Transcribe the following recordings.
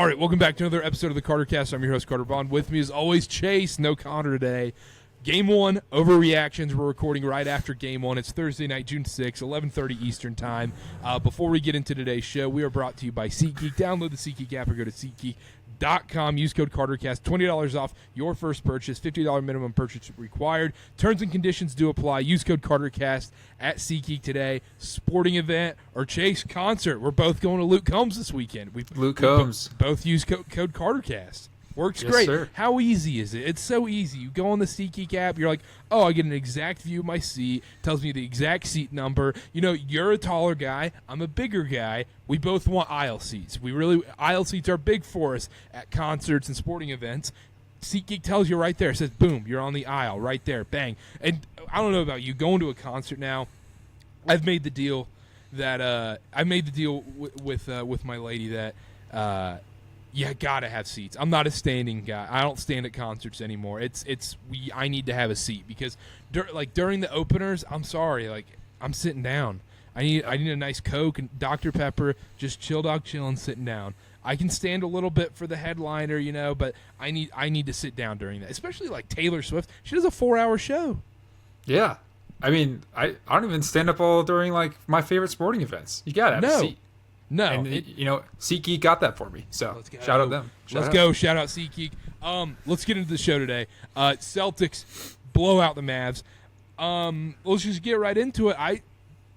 All right, welcome back to another episode of the Karter Cast. I'm your host, Karter Baughan. With me, as always, Chase. No Connor today. Game 1, overreactions. We're recording right after Game 1. It's Thursday night, June 6, 11:30 Eastern Time. Before we get into today's show, we are brought to you by SeatGeek. Download the SeatGeek app or go to SeatGeek.com. Use code KarterCast. $20 off your first purchase. $50 minimum purchase required. Terms and conditions do apply. Use code KarterCast at SeatGeek today. Sporting event or Chase concert. We're both going to Luke Combs this weekend. Luke Combs. Both use code KarterCast. Works Yes, great. sir. How easy is it? It's so easy. You go on the SeatGeek app. You're like, oh, I get an exact view of my seat. Tells me the exact seat number. You know, you're a taller guy. I'm a bigger guy. We both want aisle seats. Aisle seats are big for us at concerts and sporting events. SeatGeek tells you right there. It says, boom, you're on the aisle right there. Bang. And I don't know about you. Going to a concert now, I've made the deal that with my lady that you gotta have seats. I'm not a standing guy. I don't stand at concerts anymore. I need to have a seat because during the openers, I'm sorry, I'm sitting down. I need a nice Coke and Dr. Pepper, just chill dog chilling, sitting down. I can stand a little bit for the headliner, but I need to sit down during that. Especially like Taylor Swift. She does a 4-hour show. Yeah. I mean, I don't even stand up all during like my favorite sporting events. You gotta have a seat. No, and SeatGeek got that for me. So shout out them. Shout out SeatGeek. Let's get into the show today. Celtics blow out the Mavs. Let's just get right into it. I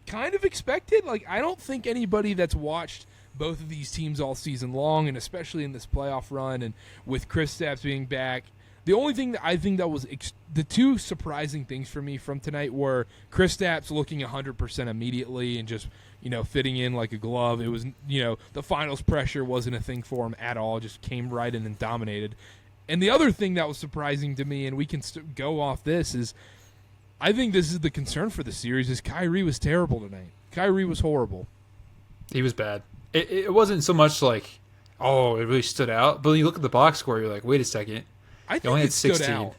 kind of expected. I don't think anybody that's watched both of these teams all season long, and especially in this playoff run, and with Kristaps being back. The only thing that I think that was the two surprising things for me from tonight were Kristaps looking 100% immediately and just fitting in like a glove. It was the finals pressure wasn't a thing for him at all. Just came right in and dominated. And the other thing that was surprising to me, and we can go off this, is I think this is the concern for the series. Is Kyrie was terrible tonight. Kyrie was horrible. He was bad. It wasn't so much like it really stood out, but when you look at the box score, you're like, wait a second. I think it stood out.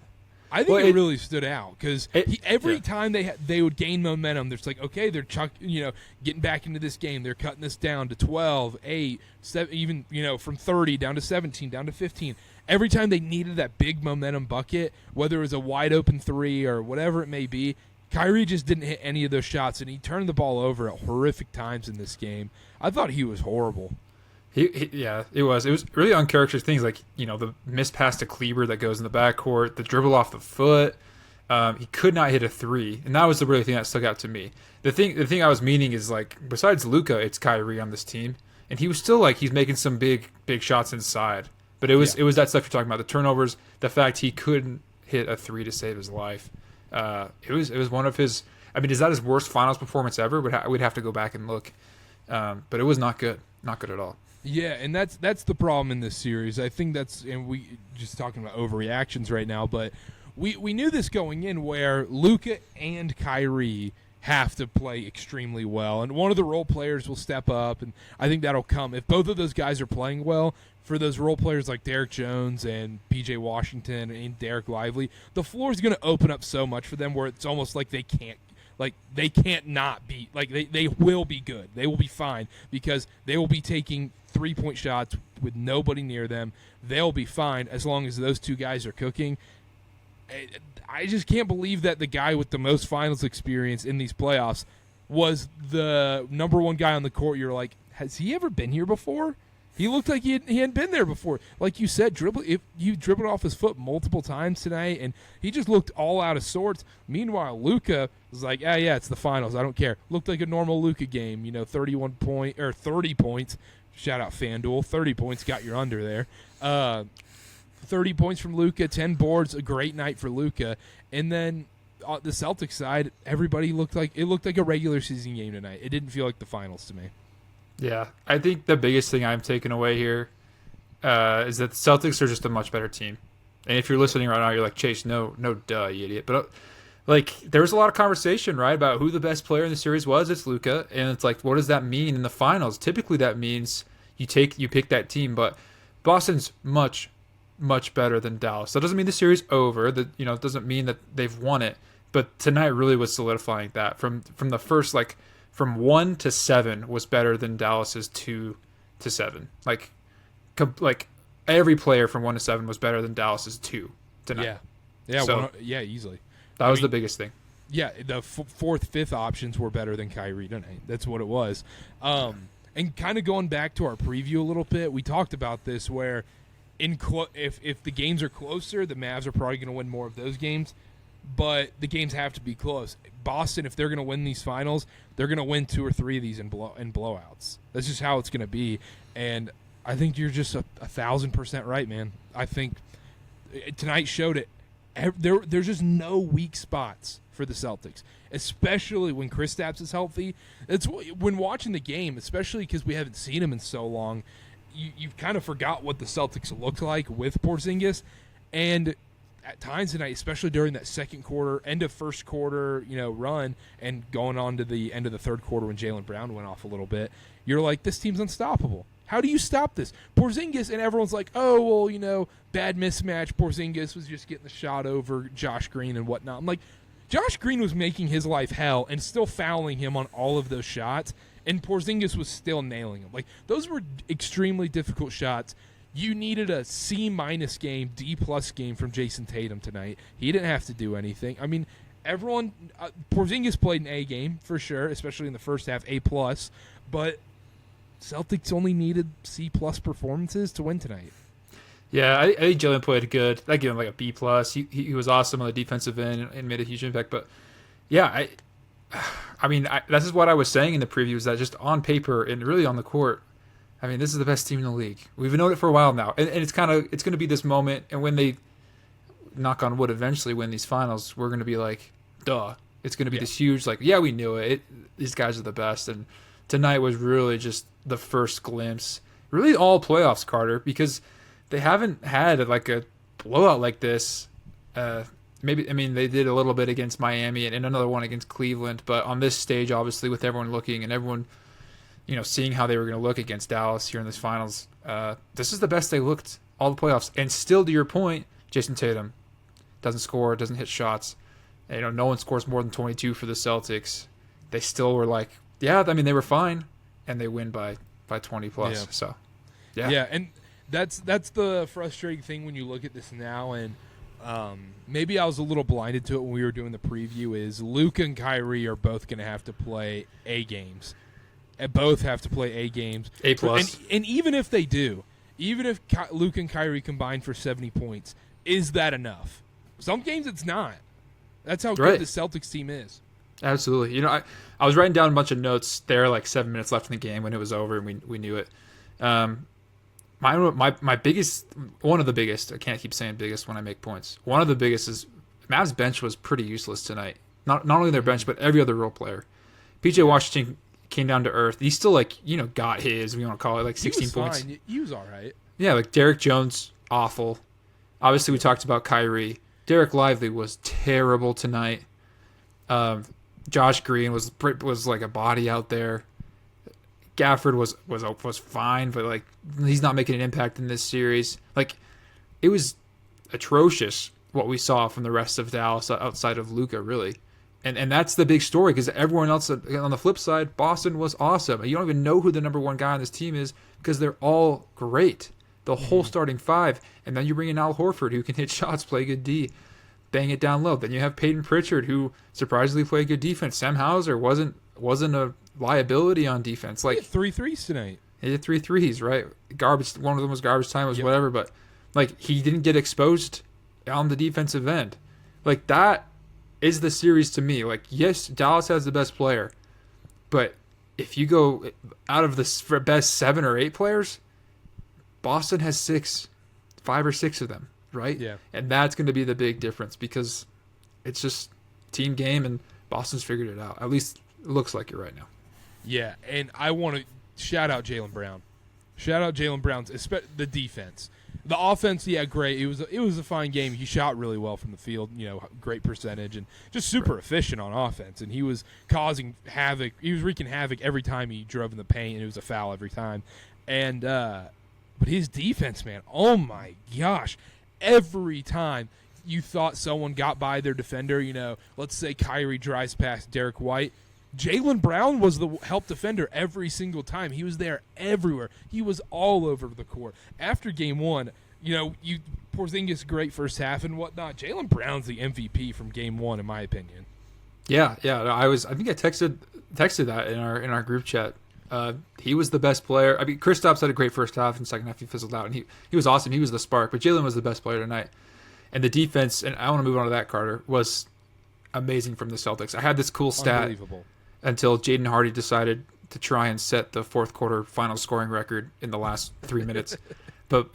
I think it really stood out because every time they would gain momentum, there's like, okay, they're getting back into this game. They're cutting this down to 12, 8, 7, even from 30 down to 17, down to 15. Every time they needed that big momentum bucket, whether it was a wide open three or whatever it may be, Kyrie just didn't hit any of those shots, and he turned the ball over at horrific times in this game. I thought he was horrible. It was really uncharacteristic things like the missed pass to Kleber that goes in the backcourt, the dribble off the foot. He could not hit a three, and that was the really thing that stuck out to me. The thing I was meaning is besides Luka, it's Kyrie on this team, and he was still he's making some big shots inside. But it was that stuff you're talking about, the turnovers, the fact he couldn't hit a three to save his life. It was one of his. I mean, is that his worst finals performance ever? We'd have to go back and look, but it was not good at all. Yeah, and that's the problem in this series. I think and we just talking about overreactions right now, but we knew this going in where Luka and Kyrie have to play extremely well, and one of the role players will step up, and I think that'll come. If both of those guys are playing well, for those role players like Derek Jones and P.J. Washington and Derek Lively, the floor is going to open up so much for them where it's almost like they can't not be, they will be good. They will be fine because they will be taking three-point shots with nobody near them. They'll be fine as long as those two guys are cooking. I just can't believe that the guy with the most finals experience in these playoffs was the number one guy on the court. You're like, has he ever been here before? He looked like he hadn't been there before. Like you said, you dribbled off his foot multiple times tonight, and he just looked all out of sorts. Meanwhile, Luka was like, yeah, it's the finals. I don't care. Looked like a normal Luka game, 30 points. Shout out FanDuel. 30 points got your under there. 30 points from Luka, 10 boards, a great night for Luka. And then on the Celtics side, everybody looked like a regular season game tonight. It didn't feel like the finals to me. Yeah, I think the biggest thing I'm taking away here is that the Celtics are just a much better team. And if you're listening right now, you're like, Chase, no, duh, you idiot. But there was a lot of conversation, right, about who the best player in the series was. It's Luka, and it's like, what does that mean in the finals? Typically, that means you pick that team. But Boston's much better than Dallas. That doesn't mean the series over. That it doesn't mean that they've won it. But tonight really was solidifying that from the first from 1 to 7 was better than Dallas's 2 to 7. like every player from 1 to 7 was better than Dallas's 2 tonight. So, easily. That was the biggest thing. Yeah, the fourth, fifth options were better than Kyrie tonight. That's what it was. And kind of going back to our preview a little bit, we talked about this where if the games are closer, the Mavs are probably going to win more of those games, but the games have to be close. Boston, if they're going to win these finals, they're going to win 2 or 3 of these in blowouts. That's just how it's going to be, and I think you're just 1,000% right, man. I think tonight showed it. There's just no weak spots for the Celtics, especially when Kristaps is healthy. It's when watching the game, especially because we haven't seen him in so long, you've kind of forgot what the Celtics looked like with Porzingis, and at times tonight, especially during that second quarter, end of first quarter, run, and going on to the end of the third quarter when Jaylen Brown went off a little bit, you're like, this team's unstoppable. How do you stop this? Porzingis, and everyone's like, oh, well, bad mismatch. Porzingis was just getting the shot over Josh Green and whatnot. I'm like, Josh Green was making his life hell and still fouling him on all of those shots, and Porzingis was still nailing him. Like, those were extremely difficult shots. You needed a C- game, D+ game from Jason Tatum tonight. He didn't have to do anything. I mean, everyone, Porzingis played an A game for sure, especially in the first half, A+, but Celtics only needed C+ performances to win tonight. Yeah, I think Jalen played good. I give him like a B+. He was awesome on the defensive end and made a huge impact. But yeah, I mean, this is what I was saying in the preview, is that just on paper and really on the court, I mean, this is the best team in the league. We've known it for a while now, and it's going to be this moment. And when they, knock on wood, eventually win these finals, we're going to be like, duh. It's going to be this huge, like, yeah, we knew it. These guys are the best. And tonight was really just the first glimpse, really all playoffs, Karter, because they haven't had like a blowout like this. Maybe, I mean, they did a little bit against Miami and another one against Cleveland, but on this stage, obviously, with everyone looking and everyone, seeing how they were going to look against Dallas here in this finals, this is the best they looked all the playoffs. And still, to your point, Jason Tatum doesn't score, doesn't hit shots. No one scores more than 22 for the Celtics. They still were like, yeah, I mean, they were fine, and they win by 20 plus. Yeah. So, yeah. Yeah, and that's the frustrating thing when you look at this now, and maybe I was a little blinded to it when we were doing the preview, is Luka and Kyrie are both going to have to play A games. Both have to play A games. A+. And even if they do, even if Luka and Kyrie combine for 70 points, is that enough? Some games it's not. That's how good the Celtics team is. Absolutely. I was writing down a bunch of notes there, like 7 minutes left in the game when it was over, and we knew it. My biggest, one of the biggest, I can't keep saying biggest when I make points. One of the biggest is Mavs bench was pretty useless tonight. Not only their bench, but every other role player. PJ Washington came down to earth. He still got his, we want to call it, like 16 points. Fine. He was all right. Yeah, like Derek Jones, awful. Obviously, we talked about Kyrie. Derek Lively was terrible tonight. Josh Green was like a body out there. Gafford was fine, but like he's not making an impact in this series. Like, it was atrocious what we saw from the rest of Dallas outside of Luka, really. And that's the big story, because everyone else on the flip side, Boston was awesome. You don't even know who the number one guy on this team is because they're all great. The whole starting five. And then you bring in Al Horford, who can hit shots, play good D, bang it down low. Then you have Peyton Pritchard, who surprisingly played good defense. Sam Hauser wasn't a liability on defense. Like, he hit 3 threes tonight. He hit 3 threes, right? Garbage. One of them was garbage time, whatever. But like, he didn't get exposed on the defensive end. Like, that is the series to me. Like, yes, Dallas has the best player, but if you go out of the best 7 or 8 players, Boston has 5 or 6 of them, right? Yeah. And that's going to be the big difference, because it's just team game, and Boston's figured it out. At least it looks like it right now. Yeah, and I want to shout out Jaylen Brown. Shout out Jaylen Brown's the defense. The offense, yeah, great. It was a fine game. He shot really well from the field, great percentage, and just super efficient on offense. And he was causing havoc. He was wreaking havoc every time he drove in the paint, and it was a foul every time. And but his defense, man, oh my gosh, every time you thought someone got by their defender, let's say Kyrie drives past Derek White, Jaylen Brown was the help defender every single time. He was there everywhere. He was all over the court. After game one, Porzingis great first half and whatnot. Jaylen Brown's the MVP from game one, in my opinion. Yeah. I think I texted that in our group chat. He was the best player. I mean, Kristaps had a great first half, and second half he fizzled out, and he was awesome. He was the spark, but Jaylen was the best player tonight. And the defense, and I want to move on to that, Karter, was amazing from the Celtics. I had this cool stat until Jaden Hardy decided to try and set the fourth quarter final scoring record in the last 3 minutes. But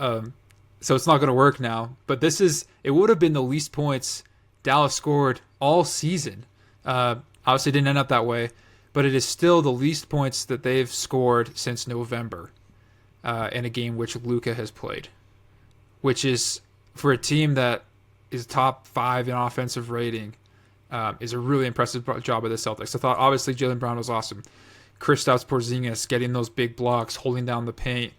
so it's not going to work now. But it would have been the least points Dallas scored all season. Obviously, it didn't end up that way, but it is still the least points that they've scored since November in a game which Luka has played, which is, for a team that is top 5 in offensive rating, is a really impressive job of the Celtics. I thought, obviously, Jaylen Brown was awesome. Kristaps Porzingis getting those big blocks, holding down the paint.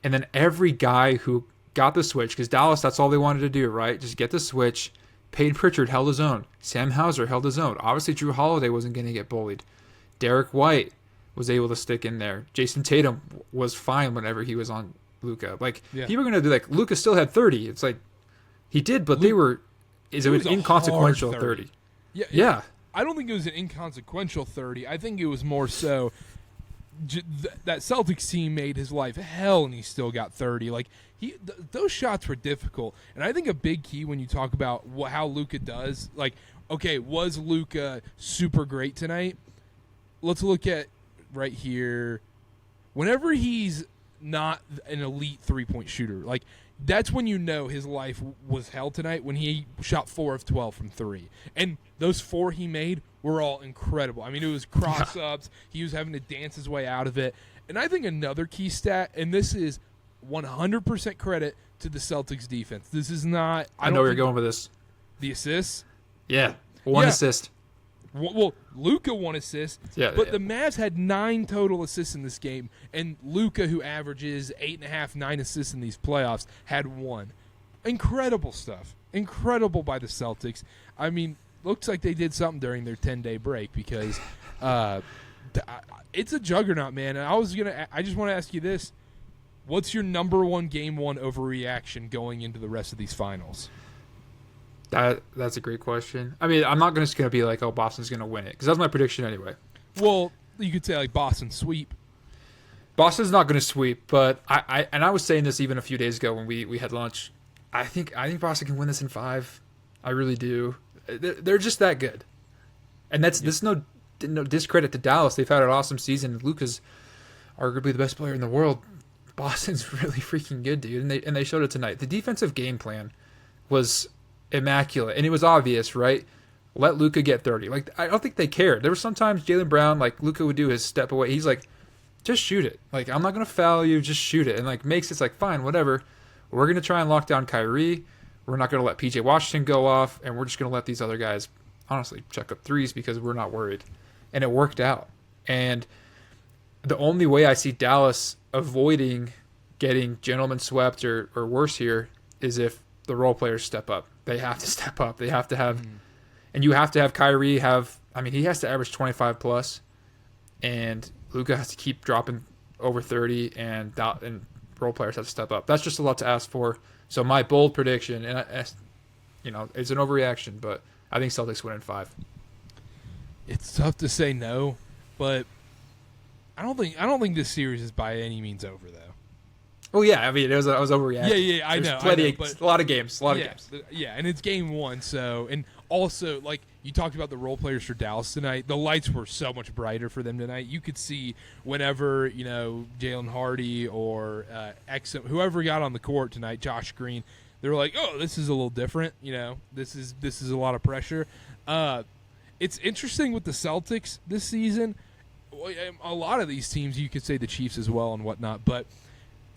And then every guy who got the switch, because Dallas, that's all they wanted to do, right? Just get the switch. Peyton Pritchard held his own. Sam Hauser held his own. Obviously, Drew Holiday wasn't going to get bullied. Derek White was able to stick in there. Jason Tatum was fine whenever he was on Luka. People are going to do, Luka still had 30. It's like, he did, but it was an inconsequential 30. Yeah. I don't think it was an inconsequential 30. I think it was more so that Celtics team made his life hell, and he still got 30. Those shots were difficult, and I think a big key when you talk about how Luka does, was Luka super great tonight? Let's look at right here. Whenever he's not an elite three-point shooter, that's when you know his life was hell tonight, when he shot 4 of 12 from 3. And those 4 he made were all incredible. I mean, it was cross-ups. He was having to dance his way out of it. And I think another key stat, and this is 100% credit to the Celtics defense. This is not... I know where you're going with this. The assists? Yeah. One assist. Well, Luka 1 assist, but the Mavs had 9 total assists in this game, and Luka, who averages 8.5, 9 assists in these playoffs, had 1. Incredible stuff. Incredible by the Celtics. I mean, looks like they did something during their 10-day break, because it's a juggernaut, man. And I just want to ask you this. What's your number one game one overreaction going into the rest of these finals? That's a great question. I mean, I'm not just going to be like, oh, Boston's going to win it, because that's my prediction anyway. Well, you could say Boston sweep. Boston's not going to sweep, but I was saying this even a few days ago when we had lunch. I think Boston can win this in 5. I really do. They're just that good, and this is no discredit to Dallas. They've had an awesome season. Luka's arguably the best player in the world. Boston's really freaking good, dude, and they showed it tonight. The defensive game plan was immaculate, and it was obvious, right? Let Luka get 30. I don't think they cared. There were sometimes Jaylen Brown, Luka would do his step away. He's like, just shoot it. I'm not gonna foul you, just shoot it. And makes it fine, whatever. We're gonna try and lock down Kyrie. We're not gonna let PJ Washington go off, and we're just gonna let these other guys honestly check up threes because we're not worried. And it worked out. And the only way I see Dallas avoiding getting gentlemen swept or worse here is if the role players step up. They have to step up. They have to have, and you have to have Kyrie he has to average 25 plus, and Luka has to keep dropping over 30, and role players have to step up. That's just a lot to ask for. So my bold prediction, and it's an overreaction, but I think Celtics win in 5. It's tough to say no, but I don't think this series is by any means over, though. Oh yeah, I was overreacting. Yeah, I know. A lot of games. Yeah, and it's game 1, so, and also, you talked about the role players for Dallas tonight. The lights were so much brighter for them tonight. You could see whenever, Jalen Hardy or whoever got on the court tonight, Josh Green, they were like, oh, this is a little different. This is a lot of pressure. It's interesting with the Celtics this season. A lot of these teams, you could say the Chiefs as well and whatnot, but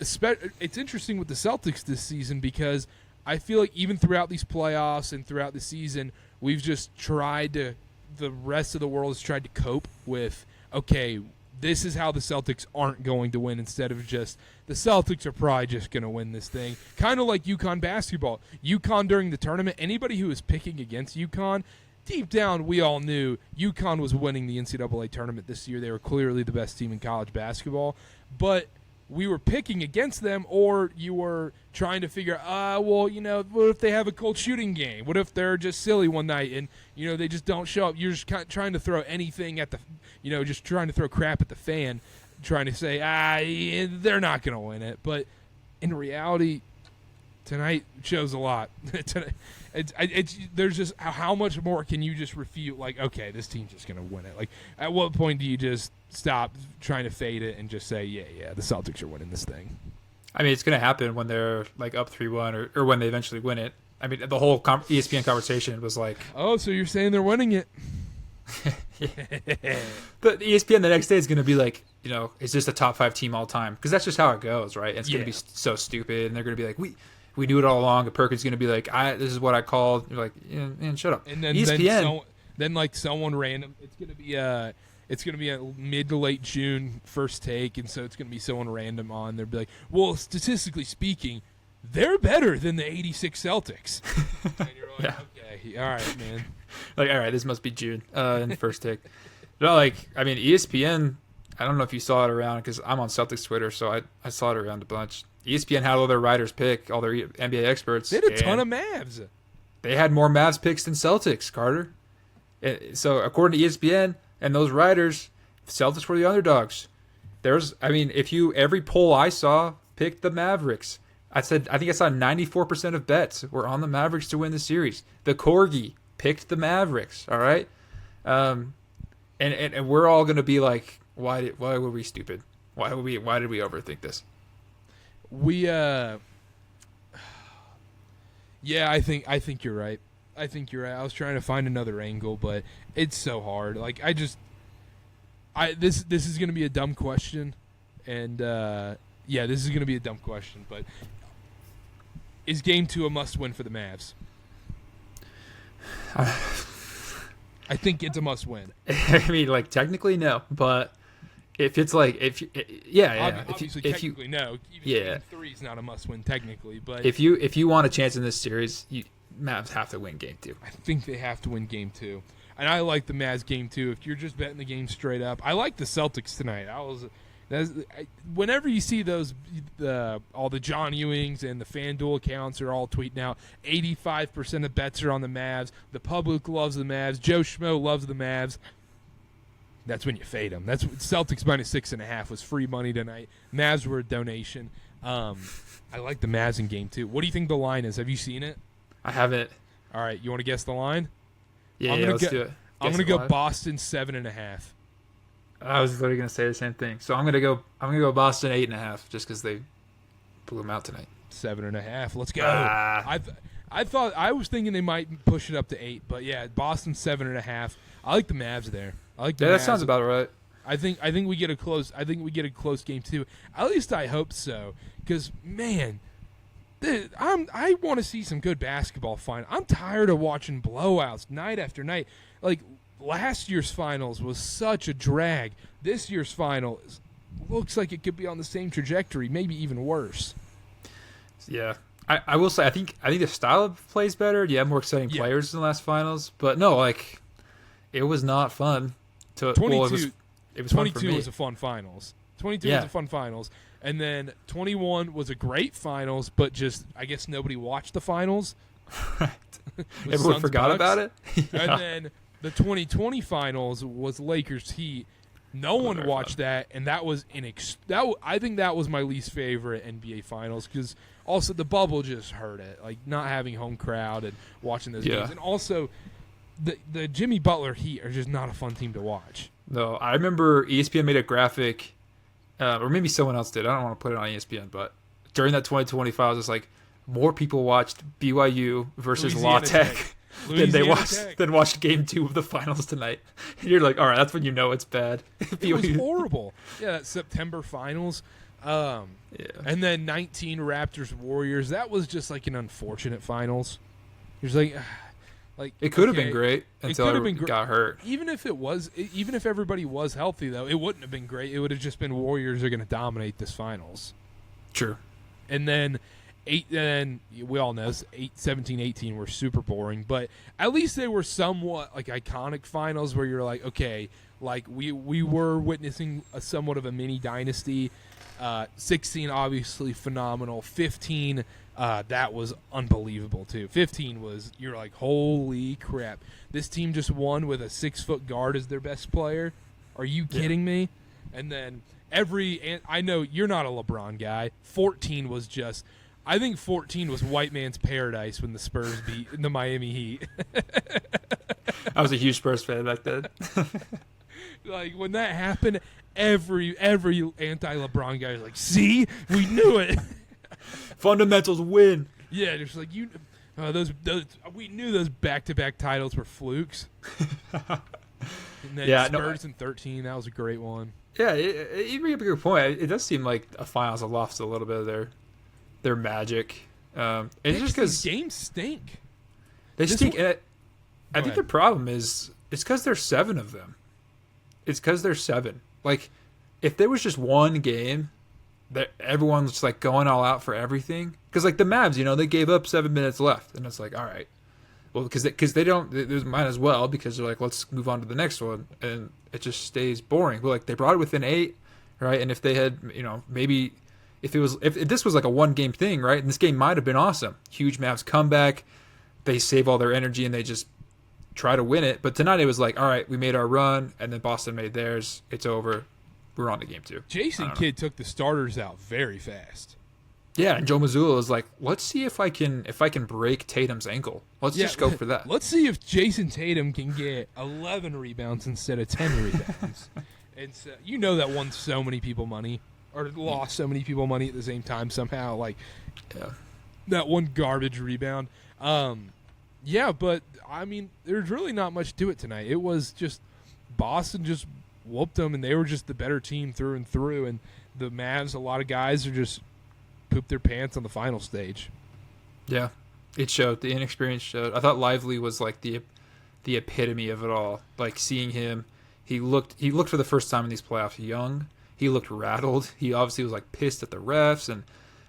it's interesting with the Celtics this season because I feel like even throughout these playoffs and throughout the season, we've just the rest of the world has tried to cope with, okay, this is how the Celtics aren't going to win, instead of just the Celtics are probably just going to win this thing. Kind of like UConn basketball. UConn during the tournament, anybody who was picking against UConn, deep down, we all knew UConn was winning the NCAA tournament this year. They were clearly the best team in college basketball. But we were picking against them, or you were trying to figure, what if they have a cold shooting game? What if they're just silly one night and, they just don't show up? You're just kind of trying to throw anything at the, just trying to throw crap at the fan, trying to say, they're not going to win it. But in reality, tonight shows a lot. There's just how much more can you just refute? Like, okay, this team's just going to win it. Like, at what point do you just stop trying to fade it and just say, the Celtics are winning this thing? I mean, it's going to happen when they're like up 3-1 or when they eventually win it. I mean, the whole ESPN conversation was like, oh, so you're saying they're winning it? But ESPN the next day is going to be like, is this a top 5 team all time? Because that's just how it goes, right? It's going to be so stupid, and they're going to be like, we knew it all along. And Perkins going to be like, this is what I called. You're like, man, shut up. And then ESPN. Then someone random. It's going to be a mid to late June first take, and so it's going to be someone random on. They'll be like, well, statistically speaking, they're better than the '86 Celtics. And you're like, okay, all right, man. Like, all right, this must be June in the first take. No, ESPN. I don't know if you saw it around because I'm on Celtics Twitter, so I saw it around a bunch. ESPN had all their writers pick, all their NBA experts. They had a ton of Mavs. They had more Mavs picks than Celtics, Carter. So according to ESPN and those writers, Celtics were the underdogs. Every poll I saw picked the Mavericks. I think I saw 94% of bets were on the Mavericks to win the series. The Corgi picked the Mavericks. All right, and we're all gonna be like, why were we stupid? Why did we overthink this? I think you're right. I think you're right. I was trying to find another angle, but it's so hard. Like, this is going to be a dumb question, and this is going to be a dumb question. But is Game 2 a must-win for the Mavs? I think it's a must-win. I mean, technically no, but. If it's obviously technically no. Even Game 3 is not a must-win technically, but if you want a chance in this series, Mavs have to win Game 2. I think they have to win Game 2, and I like the Mavs Game 2. If you're just betting the game straight up, I like the Celtics tonight. Whenever you see all the John Ewings and the FanDuel accounts are all tweeting out 85% of bets are on the Mavs. The public loves the Mavs. Joe Schmo loves the Mavs. That's when you fade them. That's Celtics minus 6.5 was free money tonight. Mavs were a donation. I like the Mavs in Game 2. What do you think the line is? Have you seen it? I haven't. All right, you want to guess the line? Yeah, let's do it. I'm gonna go Boston 7.5. I was literally gonna say the same thing. So I'm gonna go Boston 8.5 just because they blew them out tonight. 7.5. Let's go. I was thinking they might push it up to 8, but yeah, Boston 7.5. I like the Mavs there. That sounds about right. I think we get a close. I think we get a close Game 2. At least I hope so. Because man, I want to see some good basketball. I'm tired of watching blowouts night after night. Like last year's finals was such a drag. This year's final looks like it could be on the same trajectory, maybe even worse. Yeah. I will say I think the style of play is better. You have more exciting players in the last finals, but no, it was not fun. 22 it was fun for 22 me. was a fun finals. 22 was a fun finals, and then 21 was a great finals, but just I guess nobody watched the finals. Right. Everyone forgot about it. And then the 2020 finals was Lakers Heat. No one watched that, and that was I think that was my least favorite NBA finals because also the bubble just hurt it, like not having home crowd and watching those games, and also the Jimmy Butler Heat are just not a fun team to watch. No, I remember ESPN made a graphic, or maybe someone else did. I don't want to put it on ESPN, but during that 2020 finals, it's like more people watched BYU versus La Tech than watched Game 2 of the finals tonight. And you're like, all right, that's when you know it's bad. It was horrible. Yeah, that September finals. And then 19 Raptors Warriors. That was just like an unfortunate finals. You're like it could have been great until everyone got hurt. Even if everybody was healthy, though, it wouldn't have been great. It would have just been Warriors are going to dominate this finals. True. And then And we all know 17, 18 were super boring, but at least they were somewhat like iconic finals where you're like, okay, like we were witnessing somewhat of a mini dynasty. 16 obviously phenomenal. 15 that was unbelievable too. 15 was, you're like, holy crap, this team just won with a 6-foot guard as their best player. Are you kidding me? And then and I know you're not a LeBron guy. 14 was just, I think 14 was white man's paradise when the Spurs beat the Miami Heat. I was a huge Spurs fan back then. Like when that happened, every anti-LeBron guy was like, "See, we knew it." Fundamentals win. Yeah, just like those we knew those back-to-back titles were flukes. And then Spurs in 13, that was a great one. Yeah, you bring up a good point. It does seem like a finals have lost a little bit of their magic. It's just because games stink. They stink. I think the problem is it's because there's 7 of them. It's because there's 7. Like, if there was just one game that everyone's just like going all out for everything, because like the Mavs, they gave up 7 minutes left, and it's like, all right, well, because they don't, they might as well, because they're like, let's move on to the next one, and it just stays boring. But like they brought it within 8, right? And if they had, maybe if this was like a 1-game thing, right? And this game might have been awesome. Huge Mavs comeback, they save all their energy and they just try to win it. But tonight it was like, all right, we made our run, and then Boston made theirs. It's over. We're on to game 2. Jason Kidd took the starters out very fast. Yeah, and Joe Mazzulla was like, let's see if I can break Tatum's ankle. Let's just go for that. Let's see if Jason Tatum can get 11 rebounds instead of 10 rebounds. And so, that won so many people money, or lost so many people money at the same time somehow. Like, that one garbage rebound. Yeah, but I mean, there's really not much to it tonight. It was just Boston just whooped them, and they were just the better team through and through. And the Mavs, a lot of guys are just pooped their pants on the final stage. Yeah, it showed. The inexperience showed. I thought Lively was like the epitome of it all. Like seeing him, he looked for the first time in these playoffs young. He looked rattled. He obviously was like pissed at the refs, and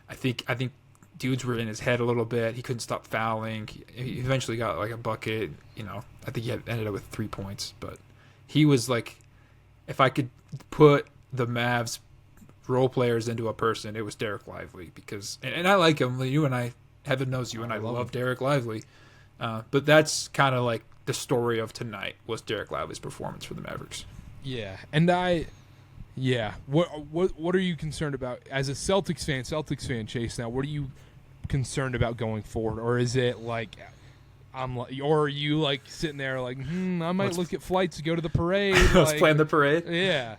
I think dudes were in his head a little bit. He couldn't stop fouling. He eventually got like a bucket. I think he ended up with 3 points. But he was like, if I could put the Mavs role players into a person, it was Derek Lively, because and I like him. You and I, heaven knows you and I love Derek Lively. But that's kind of like the story of tonight was Derek Lively's performance for the Mavericks. Yeah, and what are you concerned about as a Celtics fan, Chase? Now, what are you concerned about going forward, or is it like or are you like sitting there like, I might look at flights to go to the parade? Let's plan the parade. Yeah.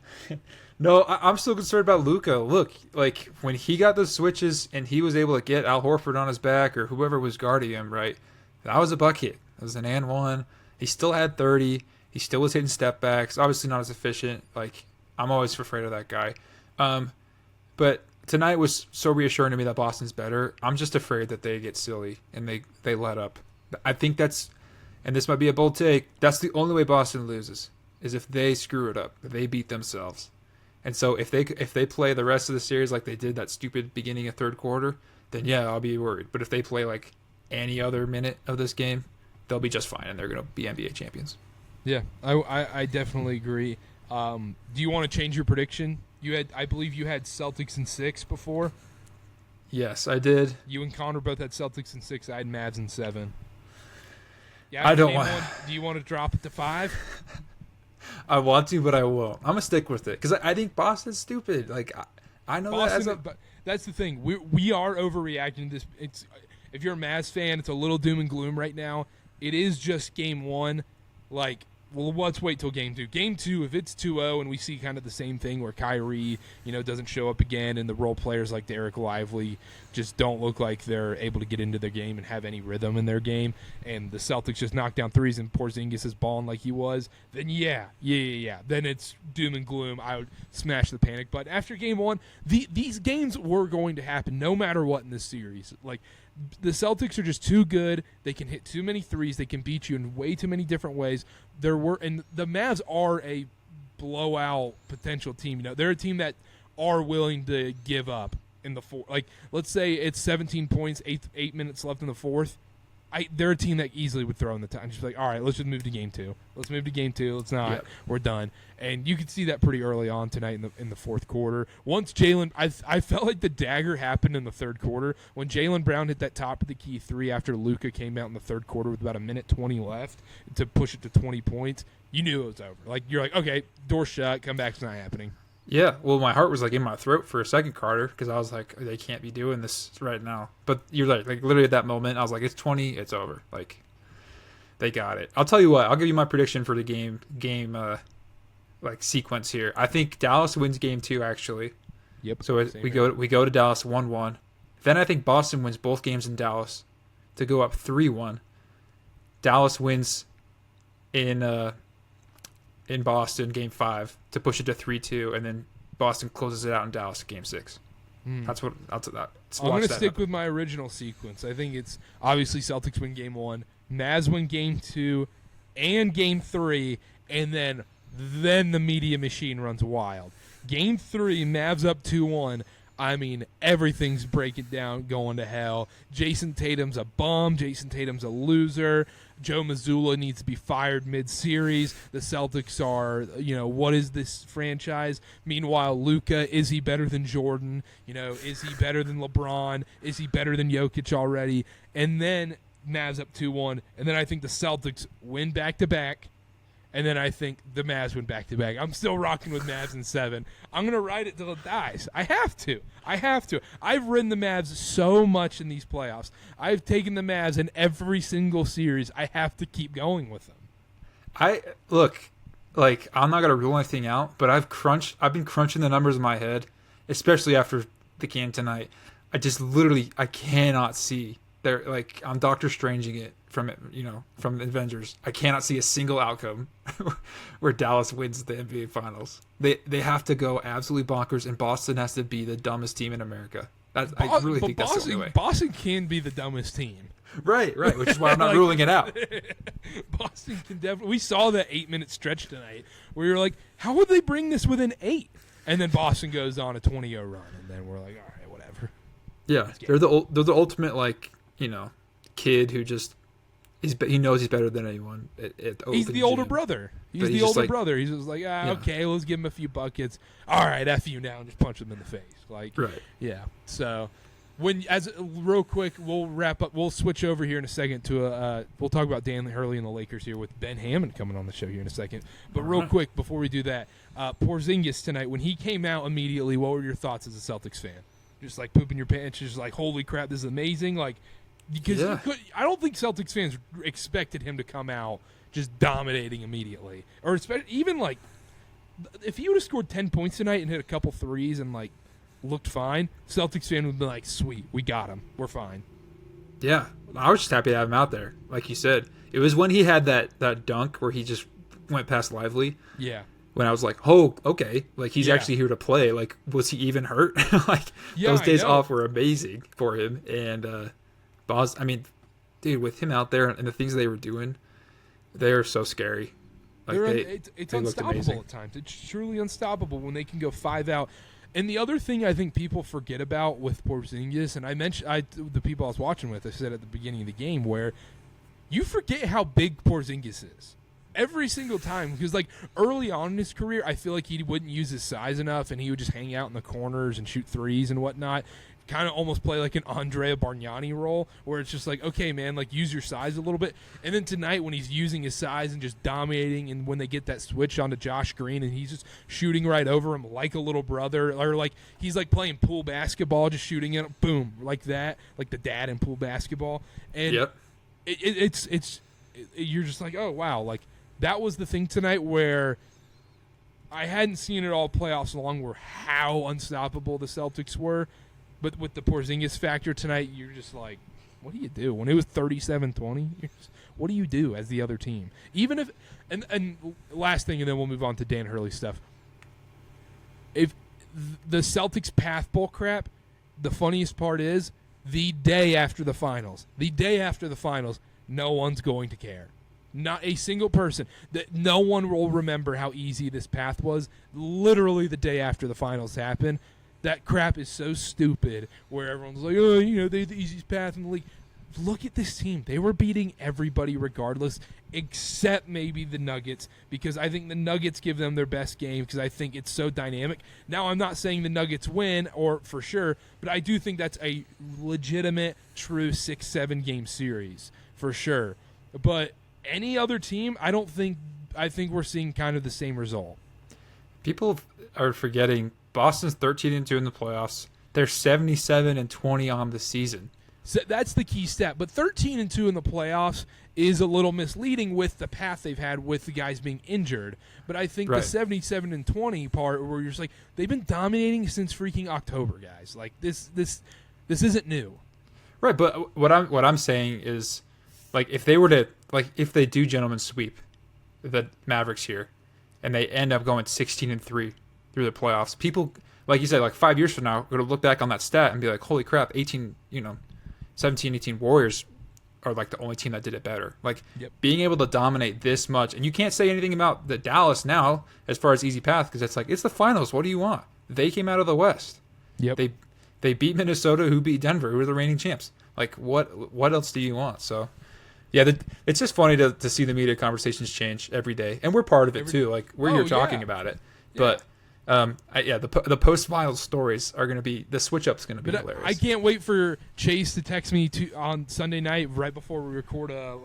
No, I'm still concerned about Luka. Look, like when he got those switches and he was able to get Al Horford on his back or whoever was guarding him, right? That was a bucket. It was an and one. He still had 30. He still was hitting step backs. Obviously not as efficient. Like, I'm always afraid of that guy. But tonight was so reassuring to me that Boston's better. I'm just afraid that they get silly and they let up. I think that's, and this might be a bold take, that's the only way Boston loses, is if they screw it up, if they beat themselves. And so if they play the rest of the series like they did that stupid beginning of third quarter, then yeah, I'll be worried. But if they play like any other minute of this game, they'll be just fine and they're going to be NBA champions. Yeah, I definitely agree. Do you want to change your prediction? I believe you had Celtics in 6 before. Yes, I did. You and Connor both had Celtics in 6. I had Mavs in 7. Yeah, I don't want. Do you want to drop it to 5? I want to, but I won't. I'm gonna stick with it because I think Boston's stupid. Like I know Boston, but that's the thing. We are overreacting to this. If you're a Mavs fan, it's a little doom and gloom right now. It is just game 1. Like, well, let's wait till game 2. Game 2, if it's 2-0 and we see kind of the same thing where Kyrie, doesn't show up again, and the role players like Derek Lively just don't look like they're able to get into their game and have any rhythm in their game, and the Celtics just knock down threes and Porzingis is balling like he was, then yeah. Then it's doom and gloom. I would smash the panic button. After game 1, these games were going to happen no matter what in this series. Like, the Celtics are just too good. They can hit too many threes. They can beat you in way too many different ways. And the Mavs are a blowout potential team. They're a team that are willing to give up in the fourth. Like, let's say it's 17 points, 8 minutes left in the fourth. They're a team that easily would throw in the time. Just like, all right, let's just move to game two. Let's move to game two. Let's not. Yep. We're done. And you could see that pretty early on tonight in the fourth quarter. Once Jaylen, I felt like the dagger happened in the third quarter when Jaylen Brown hit that top of the key three after Luka came out in the third quarter with about a minute 20 left to push it to 20 points. You knew it was over. Like, you're like, okay, door shut, comeback's not happening. Yeah, well, my heart was like in my throat for a second, Karter, because I was like, they can't be doing this right now. But you're like literally at that moment, I was like, it's 20, it's over. Like, they got it. I'll tell you what, I'll give you my prediction for the game like sequence here. I think Dallas wins game 2 actually. Yep. So we go to Dallas 1-1. Then I think Boston wins both games in Dallas to go up 3-1. Dallas wins in Boston, game 5, to push it to 3-2, and then Boston closes it out in Dallas, game 6. That's what I'll do that. I'm going to stick with my original sequence. I think it's obviously Celtics win game 1, Mavs win game 2, and game 3, and then the media machine runs wild. Game 3, Mavs up 2-1. I mean, everything's breaking down, going to hell. Jason Tatum's a bum. Jason Tatum's a loser. Joe Mazzulla needs to be fired mid-series. The Celtics are, what is this franchise? Meanwhile, Luka, is he better than Jordan? Is he better than LeBron? Is he better than Jokic already? And then Mavs up 2-1. And then I think the Celtics win back-to-back. And then I think the Mavs win back-to-back. I'm still rocking with Mavs in 7. I'm going to ride it till it dies. I have to. I've ridden the Mavs so much in these playoffs. I've taken the Mavs in every single series. I have to keep going with them. I'm not going to rule anything out, but I've been crunching the numbers in my head, especially after the game tonight. I cannot see. I'm Doctor Stranging it from Avengers. I cannot see a single outcome where Dallas wins the NBA Finals. They have to go absolutely bonkers, and Boston has to be the dumbest team in America. I really think that's the only way. Boston can be the dumbest team. Right, which is why I'm not ruling it out. Boston can definitely. We saw that 8-minute stretch tonight where you're like, how would they bring this within 8? And then Boston goes on a 20-0 run, and then we're like, all right, whatever. Yeah, they're the ultimate kid who just he knows he's better than anyone. He's the older brother. He's the older brother. He's just like, okay, let's give him a few buckets. All right, F you now, and just punch him in the face. Right. Yeah. So real quick, we'll wrap up. We'll switch over here in a second to we'll talk about Dan Hurley and the Lakers here with Ben Hammond coming on the show here in a second. But real quick, before we do that, Porzingis tonight, when he came out immediately, what were your thoughts as a Celtics fan? Just like pooping your pants, just like, holy crap, this is amazing. Because I don't think Celtics fans expected him to come out just dominating immediately. Or especially, even if he would have scored 10 points tonight and hit a couple threes and looked fine, Celtics fan would be like, sweet, we got him. We're fine. Yeah. I was just happy to have him out there. Like you said, it was when he had that dunk where he just went past Lively. Yeah. When I was like, oh, okay. He's actually here to play. Was he even hurt? Those days off were amazing for him. And, dude, with him out there and the things they were doing, they are so scary. It's unstoppable at times. It's truly unstoppable when they can go 5 out. And the other thing I think people forget about with Porzingis, and I mentioned the people I was watching with, I said at the beginning of the game, where you forget how big Porzingis is. Every single time, because early on in his career, I feel like he wouldn't use his size enough, and he would just hang out in the corners and shoot threes and whatnot. Kind of almost play like an Andrea Bargnani role, where it's just okay, man, use your size a little bit. And then tonight, when he's using his size and just dominating, and when they get that switch onto Josh Green, and he's just shooting right over him like a little brother, or he's playing pool basketball, just shooting it, boom, like that, like the dad in pool basketball. And yep. it's you're just oh wow, that was the thing tonight where I hadn't seen it all playoffs long, where how unstoppable the Celtics were. But with the Porzingis factor tonight, you're just what do you do? When it was 37-20, what do you do as the other team? Even if – and last thing, and then we'll move on to Dan Hurley stuff. If the Celtics path bull crap, the funniest part is the day after the finals, no one's going to care. Not a single person. No one will remember how easy this path was literally the day after the finals happened. that crap is so stupid where everyone's like, oh, they have the easiest path in the league. Look at this team. They were beating everybody regardless, except maybe the Nuggets, because I think the Nuggets give them their best game because I think it's so dynamic. Now, I'm not saying the Nuggets win, or for sure, but I do think that's a legitimate, true 6-7 game series for sure. But any other team, I think we're seeing kind of the same result. People are forgetting Boston's 13-2 in the playoffs. They're 77-20 on the season. So that's the key stat. But 13-2 in the playoffs is a little misleading with the path they've had with the guys being injured. But I think the 77-20 part, where you're just like, they've been dominating since freaking October, guys. Like this isn't new. Right, but what I'm saying is, like, if they do gentlemen sweep the Mavericks here, and they end up going 16-3 through the playoffs, people, like you said, like 5 years from now, are going to look back on that stat and be like, holy crap, 17, 18 Warriors are like the only team that did it better. Like, being able to dominate this much, and you can't say anything about the Dallas now as far as easy path, because it's like, it's the finals. What do you want? They came out of the West. Yep. They beat Minnesota, who beat Denver, who were the reigning champs. Like, what else do you want? So, yeah, it's just funny to see the media conversations change every day, and we're part of it too. Like, we're here talking about it, but. The post-finals stories are going to be, the switch-up's going to be hilarious. I can't wait for Chase to text me on Sunday night right before we record a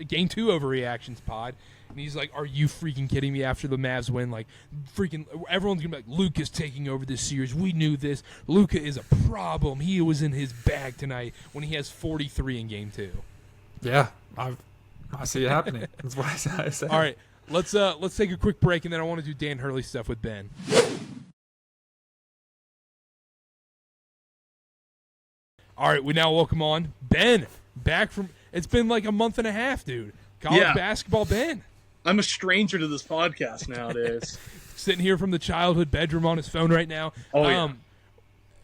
Game 2 overreactions pod, and he's like, are you freaking kidding me after the Mavs win? Like, freaking, everyone's going to be like, Luka's taking over this series. We knew this. Luka is a problem. He was in his bag tonight when he has 43 in Game 2. Yeah, I see it happening. That's what I said. All right. Let's take a quick break, and then I want to do Dan Hurley stuff with Ben. All right, we now welcome on Ben, back from, it's been like a month and a half, dude. College basketball Ben. I'm a stranger to this podcast nowadays. Sitting here from the childhood bedroom on his phone right now. Oh, yeah.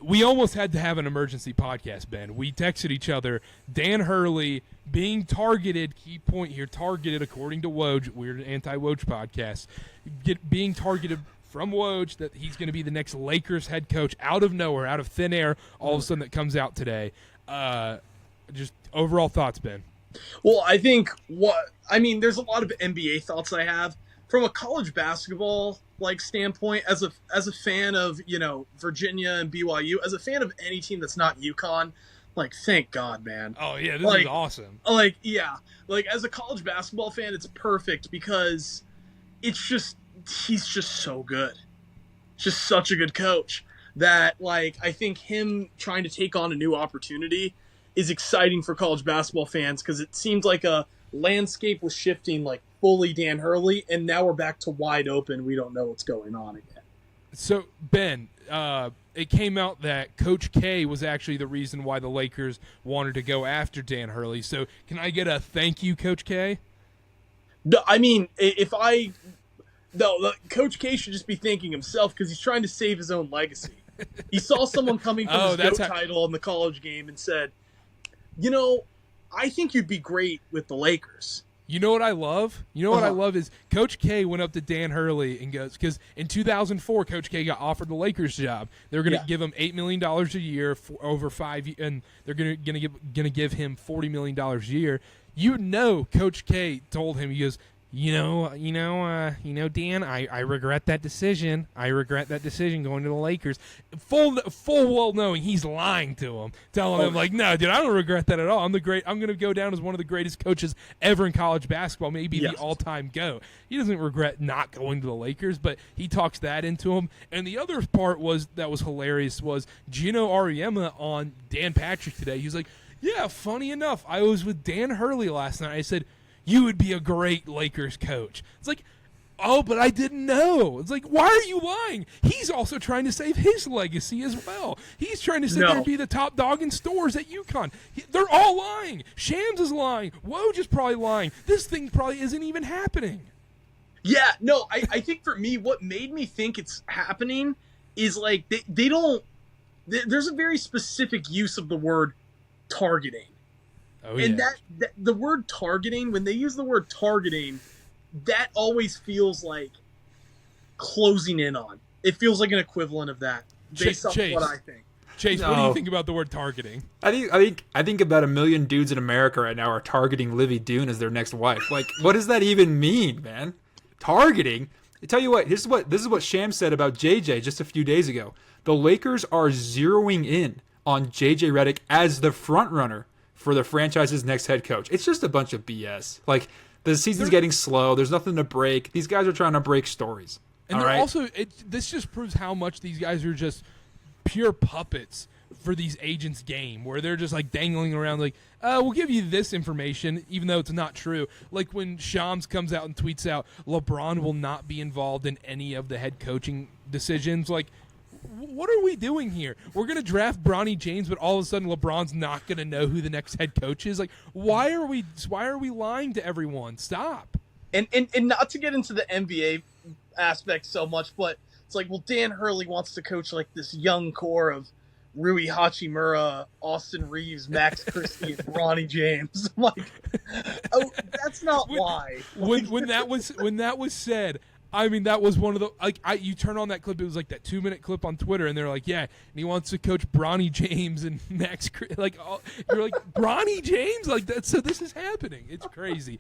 We almost had to have an emergency podcast, Ben. We texted each other. Dan Hurley being targeted, key point here, targeted according to Woj, we're an anti-Woj podcast, being targeted from Woj that he's going to be the next Lakers head coach out of nowhere, out of thin air, all of a sudden that comes out today. Just overall thoughts, Ben. Well, I think there's a lot of NBA thoughts I have. From a college basketball standpoint, as a fan of Virginia and BYU, as a fan of any team that's not UConn, thank God, man. Oh yeah, this is awesome. As a college basketball fan, it's perfect because he's just so good, just such a good coach that I think him trying to take on a new opportunity is exciting for college basketball fans because it seems like a landscape was shifting fully Dan Hurley, and now we're back to wide open. We don't know what's going on again. So, Ben, it came out that Coach K was actually the reason why the Lakers wanted to go after Dan Hurley. So, can I get a thank you, Coach K? No, Coach K should just be thanking himself because he's trying to save his own legacy. He saw someone coming from his GOAT title in the college game and said, I think you'd be great with the Lakers. You know what I love? What I love is Coach K went up to Dan Hurley and goes, because in 2004, Coach K got offered the Lakers job. They're going to give him $8 million a year for over 5 years, and they're going to give him $40 million a year. Coach K told him, he goes, Dan, I regret that decision. I regret that decision going to the Lakers. Full well knowing he's lying to him, telling him no, dude, I don't regret that at all. I'm going to go down as one of the greatest coaches ever in college basketball, maybe the all-time GOAT. He doesn't regret not going to the Lakers, but he talks that into him. And the other part that was hilarious was Gino Auriemma on Dan Patrick today. He was like, yeah, funny enough, I was with Dan Hurley last night. I said, you would be a great Lakers coach. It's like, oh, but I didn't know. It's like, why are you lying? He's also trying to save his legacy as well. He's trying to sit there and be the top dog in stores at UConn. They're all lying. Shams is lying. Woj is probably lying. This thing probably isn't even happening. Yeah, no, I think for me, what made me think it's happening is they don't. There's a very specific use of the word targeting. Oh, and yeah. that the word targeting, when they use the word targeting, that always feels like closing in on. It feels like an equivalent of that. based off what I think. Chase, what do No. you think about the word targeting? I think about 1 million dudes in America right now are targeting Livy Dune as their next wife. Like, what does that even mean, man? Targeting? I tell you what, this is what Sham said about JJ just a few days ago. The Lakers are zeroing in on JJ Redick as the front runner for the franchise's next head coach. It's just a bunch of BS. Like, the season's getting slow. There's nothing to break. These guys are trying to break stories. And all they're right? also, this just proves how much these guys are just pure puppets for these agents' game, where they're just like dangling around like, we'll give you this information, even though it's not true. Like when Shams comes out and tweets out, LeBron will not be involved in any of the head coaching decisions. Like, what are we doing here? We're going to draft Bronny James, but all of a sudden LeBron's not going to know who the next head coach is. Like, why are we lying to everyone? Stop. And not to get into the NBA aspect so much, but it's like, well, Dan Hurley wants to coach like this young core of Rui Hachimura, Austin Reeves, Max Christie, and Bronny James. I'm like, oh, that's not why. When that was said, I mean, that was one of the you turn on that clip. It was like that 2-minute clip on Twitter, and they're like, "Yeah, and he wants to coach Bronny James and Max." Like, you're like, Bronny James, like that. So this is happening. It's crazy.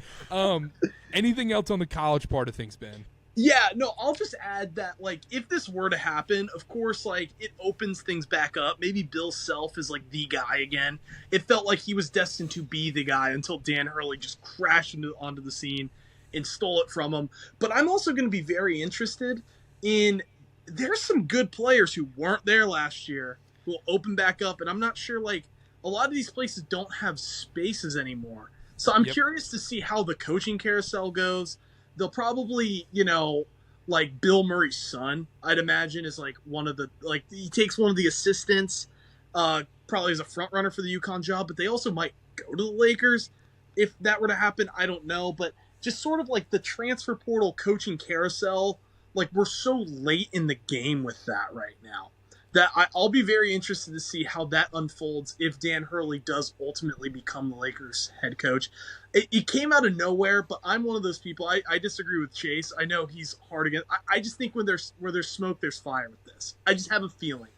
Anything else on the college part of things, Ben? Yeah, no, I'll just add that, like, if this were to happen, of course, like, it opens things back up. Maybe Bill Self is, like, the guy again. It felt like he was destined to be the guy until Dan Hurley just crashed onto the scene and stole it from him. But I'm also going to be very interested in, there's some good players who weren't there last year who will open back up, and I'm not sure, like, a lot of these places don't have spaces anymore. So I'm curious to see how the coaching carousel goes. They'll probably, like Bill Murray's son, I'd imagine, is like one of the, like, he takes one of the assistants, probably as a front runner for the UConn job, but they also might go to the Lakers. If that were to happen, I don't know. But just sort of like the transfer portal coaching carousel, like, we're so late in the game with that right now that I'll be very interested to see how that unfolds if Dan Hurley does ultimately become the Lakers head coach. It came out of nowhere, but I'm one of those people. I disagree with Chase. I know he's hard against. I just think where there's smoke, there's fire with this. I just have a feeling.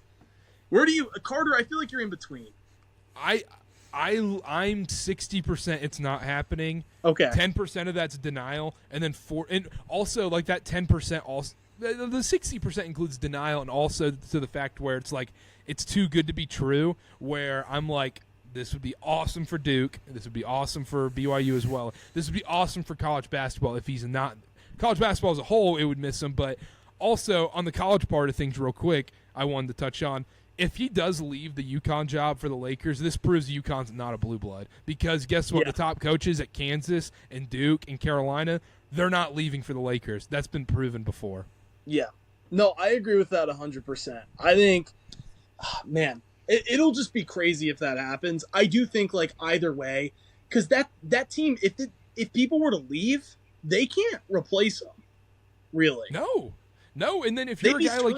Where do you, Karter? I feel like you're in between. I'm 60%. It's not happening. Okay. 10% of that's denial, and then and also like that 10% also. The 60% includes denial, and also to the fact where it's like it's too good to be true, where I'm like, this would be awesome for Duke. This would be awesome for BYU as well. This would be awesome for college basketball if he's not. College basketball as a whole, it would miss him. But also on the college part of things real quick, I wanted to touch on, if he does leave the UConn job for the Lakers, this proves UConn's not a blue blood. Because guess what? Yeah. The top coaches at Kansas and Duke and Carolina, they're not leaving for the Lakers. That's been proven before. Yeah. No, I agree with that 100%. I think, man, it'll just be crazy if that happens. I do think, like, either way, because that team, if people were to leave, they can't replace them, really. No. And then if you're a guy like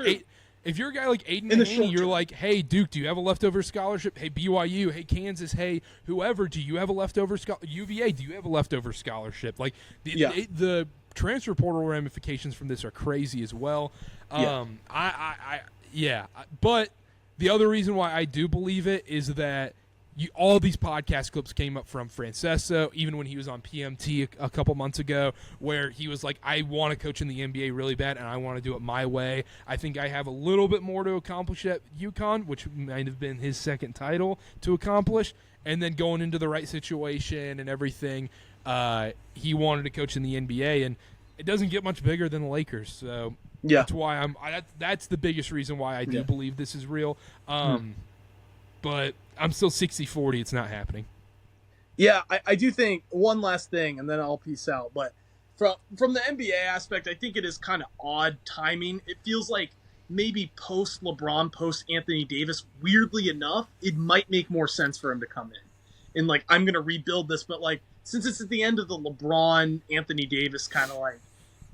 Aiden In the Haney, short you're term. like, hey, Duke, do you have a leftover scholarship? Hey, BYU, hey, Kansas, hey, whoever, do you have a leftover scholarship? UVA, do you have a leftover scholarship? Like, the transfer portal ramifications from this are crazy as well. But the other reason why I do believe it is that all these podcast clips came up from Francesco, even when he was on PMT a couple months ago, where he was like, I want to coach in the NBA really bad, and I want to do it my way. I think I have a little bit more to accomplish at UConn, which might have been his second title to accomplish, and then going into the right situation and everything, he wanted to coach in the NBA, and it doesn't get much bigger than the Lakers. So that's why that's the biggest reason why I do believe this is real. But I'm still 60-40. It's not happening. Yeah, I do think one last thing, and then I'll peace out. But from the NBA aspect, I think it is kind of odd timing. It feels like maybe post LeBron, post Anthony Davis, weirdly enough, it might make more sense for him to come in. And, like, I'm going to rebuild this, but, like, since it's at the end of the LeBron, Anthony Davis kind of, like,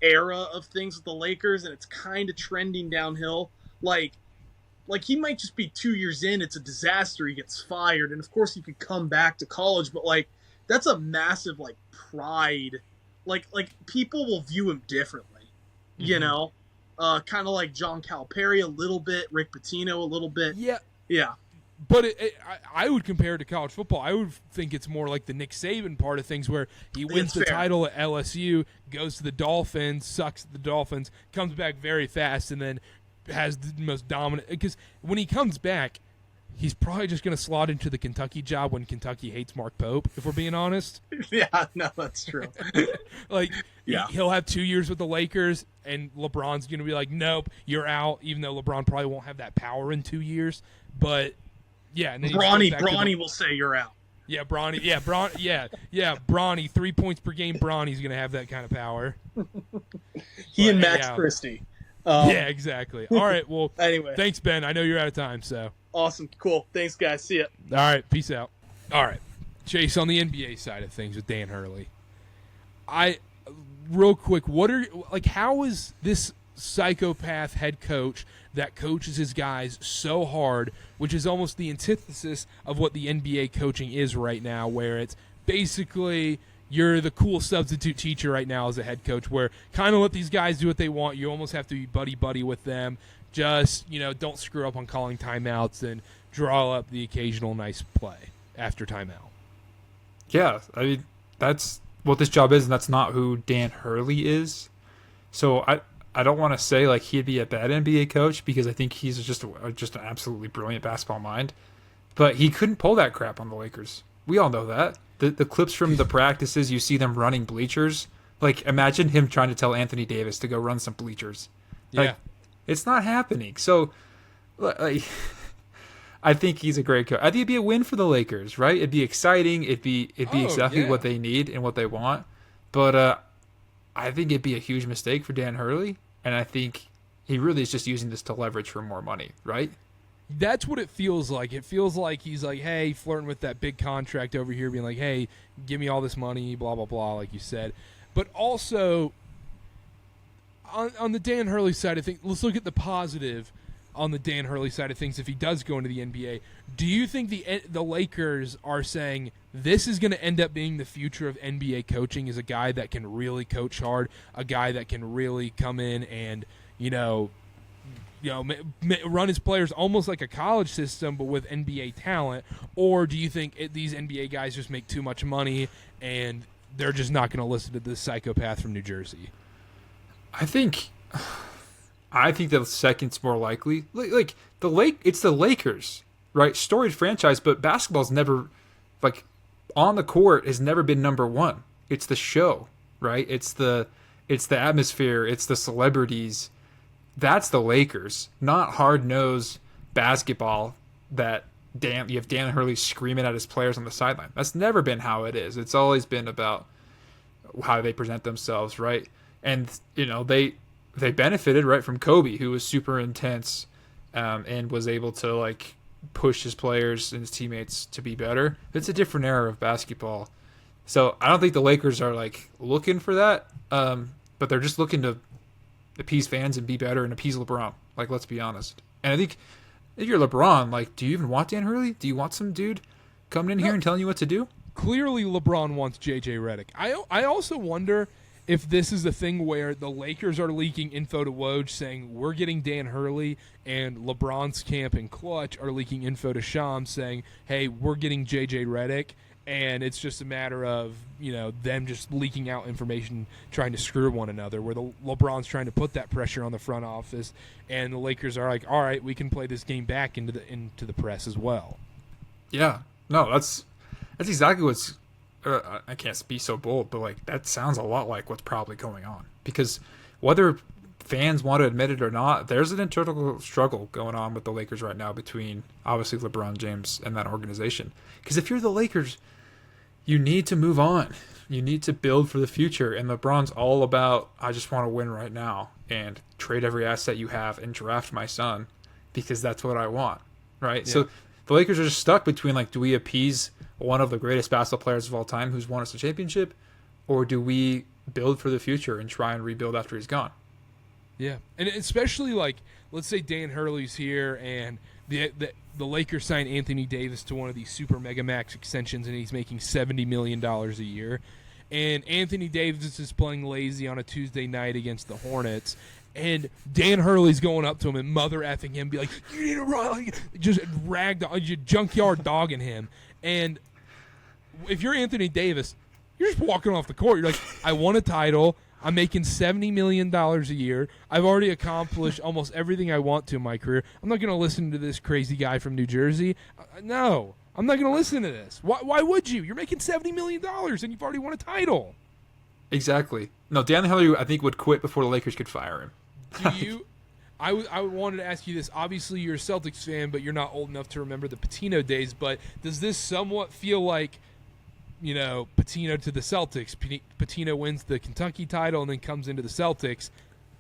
era of things with the Lakers, and it's kind of trending downhill, like he might just be 2 years in, it's a disaster, he gets fired, and of course he could come back to college, but, like, that's a massive, like, pride. Like people will view him differently, you know? kind of like John Calipari a little bit, Rick Pitino a little bit. Yeah. Yeah. But I would compare it to college football. I would think it's more like the Nick Saban part of things where he wins the title at LSU, goes to the Dolphins, sucks at the Dolphins, comes back very fast, and then has the most dominant – because when he comes back, he's probably just going to slot into the Kentucky job when Kentucky hates Mark Pope, if we're being honest. Yeah, no, that's true. He'll have 2 years with the Lakers, and LeBron's going to be like, nope, you're out, even though LeBron probably won't have that power in 2 years. But – yeah, and then Bronny will say you're out. Yeah, Bronny. Yeah, Bronny. 3 points per game. Bronny's gonna have that kind of power. He and Max Christie. Yeah, exactly. All right. Well, anyway, thanks, Ben. I know you're out of time. So awesome. Cool. Thanks, guys. See ya. All right. Peace out. All right, Chase. On the NBA side of things with Dan Hurley, real quick. How is this psychopath head coach that coaches his guys so hard, which is almost the antithesis of what the NBA coaching is right now, where it's basically you're the cool substitute teacher right now as a head coach, where kind of let these guys do what they want. You almost have to be buddy-buddy with them. Just, don't screw up on calling timeouts and draw up the occasional nice play after timeout. Yeah, I mean, that's what this job is, and that's not who Dan Hurley is. So I don't want to say like he'd be a bad NBA coach because I think he's just an absolutely brilliant basketball mind, but he couldn't pull that crap on the Lakers. We all know that. The clips from the practices, you see them running bleachers. Like, imagine him trying to tell Anthony Davis to go run some bleachers. Like, it's not happening. So, like, I think he's a great coach. I think it'd be a win for the Lakers, right? It'd be exciting. It'd be exactly what they need and what they want. But I think it'd be a huge mistake for Dan Hurley, and I think he really is just using this to leverage for more money, right? That's what it feels like. It feels like he's like, hey, flirting with that big contract over here, being like, hey, give me all this money, blah, blah, blah, like you said. But also, on the Dan Hurley side of things, let's look at the positive on the Dan Hurley side of things if he does go into the NBA. Do you think the Lakers are saying this is going to end up being the future of NBA coaching, is a guy that can really coach hard, a guy that can really come in and, run his players almost like a college system but with NBA talent? Or do you think these NBA guys just make too much money and they're just not going to listen to this psychopath from New Jersey? I think the second's more likely. Like it's the Lakers, right? Storied franchise, but basketball's never, like, on the court has never been number one. It's the show, right? It's the atmosphere. It's the celebrities. That's the Lakers, not hard-nosed basketball that you have Dan Hurley screaming at his players on the sideline. That's never been how it is. It's always been about how they present themselves, right? And, they benefited, right, from Kobe, who was super intense and was able to, like, push his players and his teammates to be better. It's a different era of basketball. So I don't think the Lakers are, like, looking for that, but they're just looking to appease fans and be better and appease LeBron. Like, let's be honest. And I think if you're LeBron, like, do you even want Dan Hurley? Do you want some dude coming in here and telling you what to do? Clearly LeBron wants J.J. Redick. I also wonder if this is the thing where the Lakers are leaking info to Woj saying we're getting Dan Hurley, and LeBron's camp and Clutch are leaking info to Shams saying, hey, we're getting J.J. Redick, and it's just a matter of, them just leaking out information, trying to screw one another, where LeBron's trying to put that pressure on the front office, and the Lakers are like, all right, we can play this game back into the press as well. Yeah. No, that's exactly what's I can't be so bold, but, like, that sounds a lot like what's probably going on. Because whether fans want to admit it or not, there's an internal struggle going on with the Lakers right now between, obviously, LeBron James and that organization. Because if you're the Lakers, you need to move on. You need to build for the future. And LeBron's all about, I just want to win right now and trade every asset you have and draft my son because that's what I want, right? Yeah. So the Lakers are just stuck between, like, do we appease one of the greatest basketball players of all time who's won us a championship, or do we build for the future and try and rebuild after he's gone? Yeah, and especially, like, let's say Dan Hurley's here and the Lakers sign Anthony Davis to one of these super mega max extensions and he's making $70 million a year, and Anthony Davis is playing lazy on a Tuesday night against the Hornets, and Dan Hurley's going up to him and mother effing him, be like, "You need to run!" Like, just junkyard dogging him. And if you're Anthony Davis, you're just walking off the court. You're like, "I won a title. I'm making $70 million a year. I've already accomplished almost everything I want to in my career. I'm not going to listen to this crazy guy from New Jersey. No, I'm not going to listen to this. Why would you? You're making $70 million and you've already won a title." Exactly. No, Dan Hurley, I think, would quit before the Lakers could fire him. Do you? I wanted to ask you this. Obviously, you're a Celtics fan, but you're not old enough to remember the Pitino days. But does this somewhat feel like, Pitino to the Celtics? Pitino wins the Kentucky title and then comes into the Celtics.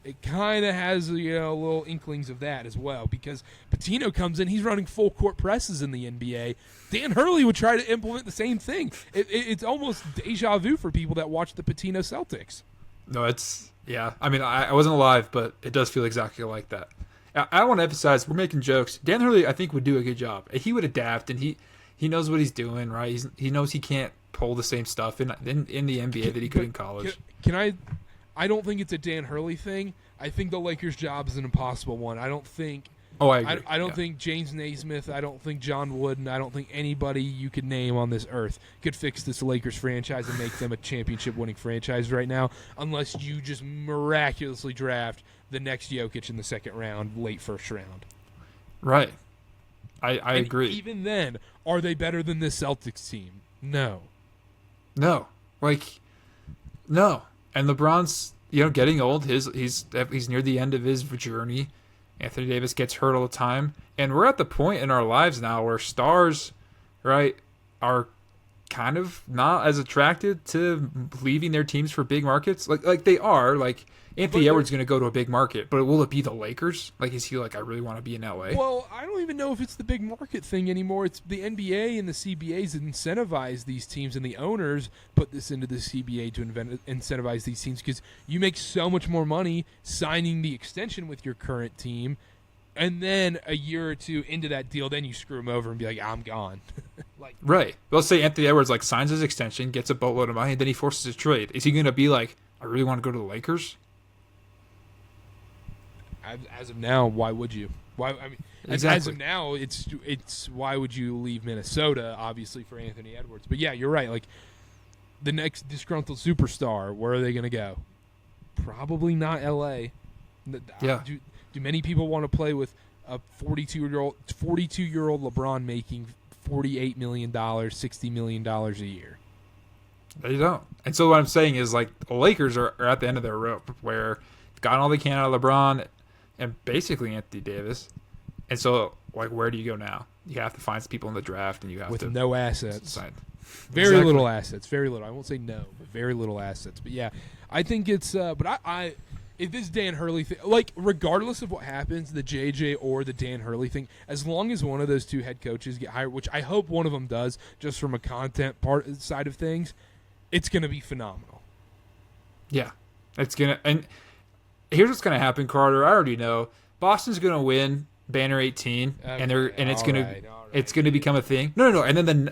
It kind of has, little inklings of that as well, because Pitino comes in, he's running full court presses in the NBA. Dan Hurley would try to implement the same thing. It's almost deja vu for people that watch the Pitino Celtics. No, yeah. I mean, I wasn't alive, but it does feel exactly like that. I want to emphasize, we're making jokes. Dan Hurley, I think, would do a good job. He would adapt, and he knows what he's doing, right? He knows he can't pull the same stuff in the NBA that he could in college. I don't think it's a Dan Hurley thing. I think the Lakers' job is an impossible one. I don't think. Oh, I agree. I don't think James Naismith. I don't think John Wooden. I don't think anybody you could name on this earth could fix this Lakers franchise and make them a championship-winning franchise right now, unless you just miraculously draft the next Jokic in the second round, late first round. Right. I agree. Even then, are they better than this Celtics team? No. No. No. And LeBron's, getting old. He's near the end of his journey. Anthony Davis gets hurt all the time, and we're at the point in our lives now where stars, right, are kind of not as attracted to leaving their teams for big markets. Like they are. Like Anthony Edwards going to go to a big market, but will it be the Lakers? Like, is he like, I really want to be in LA? Well, I don't even know if it's the big market thing anymore. It's the NBA and the CBAs that incentivize these teams, and the owners put this into the CBA to incentivize these teams, because you make so much more money signing the extension with your current team, and then a year or two into that deal, then you screw them over and be like, "I'm gone." Right. Let's say Anthony Edwards signs his extension, gets a boatload of money, and then he forces a trade. Is he going to be like, "I really want to go to the Lakers"? As of now, why would you? Exactly. As of now, it's why would you leave Minnesota, obviously, for Anthony Edwards? But yeah, you're right. Like, the next disgruntled superstar, where are they going to go? Probably not LA. Yeah. Do many people want to play with a 42-year-old LeBron making $48 million, $60 million a year? They don't. And so what I'm saying is, the Lakers are at the end of their rope, where they've gotten all they can out of LeBron and basically Anthony Davis. And so, where do you go now? You have to find some people in the draft, and you have with to no assets. Sign. Very little assets. Very little. I won't say no, but very little assets. But yeah, I think it's. But I if this Dan Hurley thing, regardless of what happens, the JJ or the Dan Hurley thing, as long as one of those two head coaches get hired, which I hope one of them does, just from a content side of things, it's going to be phenomenal. Yeah, it's gonna. And here's what's gonna happen, Karter. I already know Boston's gonna win Banner 18, Okay, and it's gonna right. it's gonna become a thing. No, and then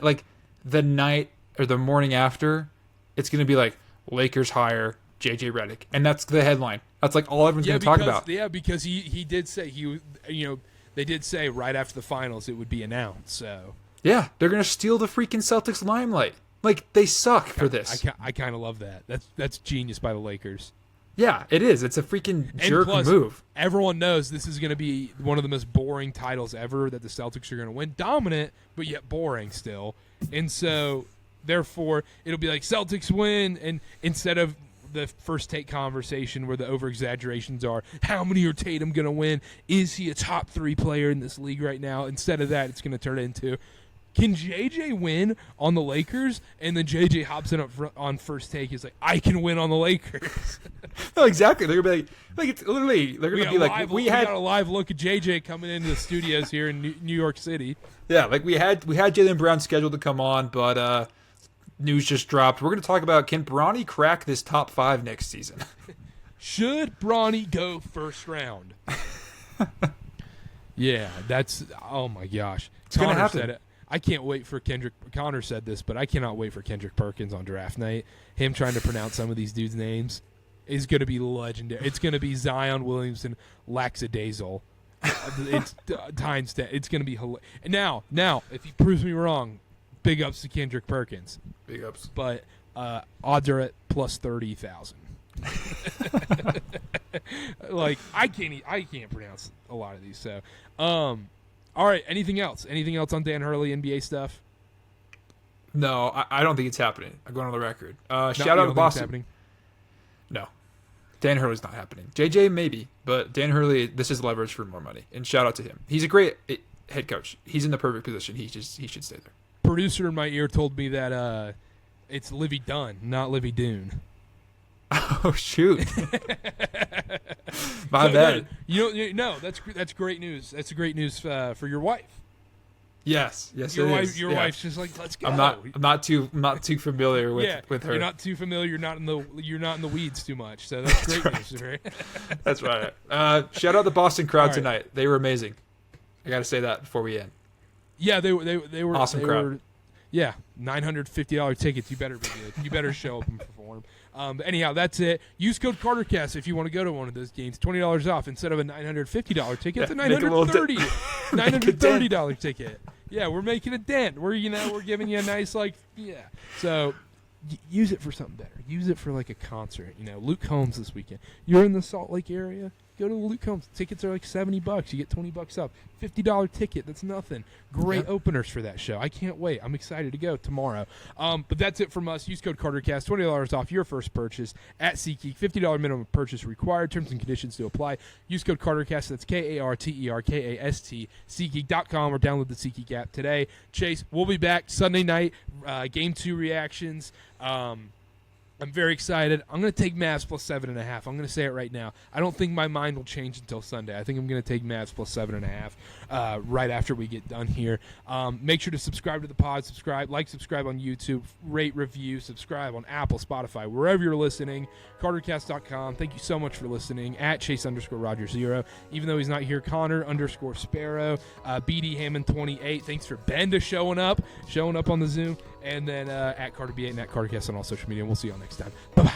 the night or the morning after, it's gonna be Lakers hire JJ Redick, and that's the headline. That's all everyone's gonna talk about. Yeah, because he did say they did say right after the finals it would be announced. So yeah, they're gonna steal the freaking Celtics limelight. They suck for this. I kind of love that. That's genius by the Lakers. Yeah, it is. It's a freaking jerk move. Everyone knows this is going to be one of the most boring titles ever that the Celtics are going to win. Dominant, but yet boring still. And so, therefore, it'll be Celtics win, and instead of the first take conversation where the over-exaggerations are, how many are Tatum going to win? Is he a top 3 player in this league right now? Instead of that, it's going to turn into, can JJ win on the Lakers? And then JJ hops in up front on first take. He's like, I can win on the Lakers. No, exactly. They're gonna be it's literally. They're gonna be we got a live look at JJ coming into the studios here in New York City. Yeah, we had Jaylen Brown scheduled to come on, but news just dropped. We're gonna talk about, can Bronny crack this top 5 next season? Should Bronny go first round? Yeah, that's, oh my gosh. It's gonna happen. Said it. I can't wait for Connor said this, but I cannot wait for Kendrick Perkins on draft night. Him trying to pronounce some of these dudes' names. is going to be legendary. It's going to be Zion Williamson lackadaisical. It's times 10. It's going to be hilarious. Now, if he proves me wrong, big ups to Kendrick Perkins. Big ups. But odds are at plus 30,000. Like I can't pronounce a lot of these. So, all right. Anything else? Anything else on Dan Hurley NBA stuff? No, I don't think it's happening. I'm going on the record. No, Shout you out don't to think Boston. it's happening? No. Dan Hurley's not happening. JJ maybe, but Dan Hurley, this is leverage for more money. And shout out to him. He's a great head coach. He's in the perfect position. He should stay there. Producer in my ear told me that it's Livy Dunn, not Livy Dune. Oh shoot! My bad. No, that's great news. That's great news for your wife. Yes, Your it wife, is. your Yeah. wife's just like, let's go. I'm not too familiar with her. You're not too familiar. You're not in the weeds too much. So that's great news. Right? That's right. Shout out the Boston crowd All right. tonight. They were amazing. I got to say that before we end. Yeah, they were Awesome they crowd. were- yeah, $950 tickets. You better be good. You better show up and perform. But anyhow, that's it. Use code CarterCast if you want to go to one of those games. $20 off instead of a $950 ticket. It's a Yeah, make a little $930 ticket. Yeah, we're making a dent. We're giving you a nice So use it for something better. Use it for like a concert. Luke Combs this weekend. You're in the Salt Lake area. Go to the Luke Combs. Tickets are like $70. You get $20 off. $50 ticket. That's nothing. Great openers for that show. I can't wait. I'm excited to go tomorrow. But that's it from us. Use code CarterCast. $20 off your first purchase at SeatGeek. $50 minimum purchase required. Terms and conditions to apply. Use code CarterCast. That's KarterKast. SeatGeek.com or download the SeatGeek app today. Chase, we'll be back Sunday night. Game 2 reactions. I'm very excited. I'm going to take Mavs plus 7.5. I'm going to say it right now. I don't think my mind will change until Sunday. I think I'm going to take Mavs plus 7.5 right after we get done here. Make sure to subscribe to the pod. Subscribe on YouTube. Rate, review, subscribe on Apple, Spotify, wherever you're listening. CarterCast.com. Thank you so much for listening. At Chase_Roger0. Even though he's not here, Connor_Sparrow. BD Hammond 28. Thanks for Benda showing up on the Zoom. And then at Carter B8 and at CarterCast on all social media. And we'll see y'all next time. Bye-bye.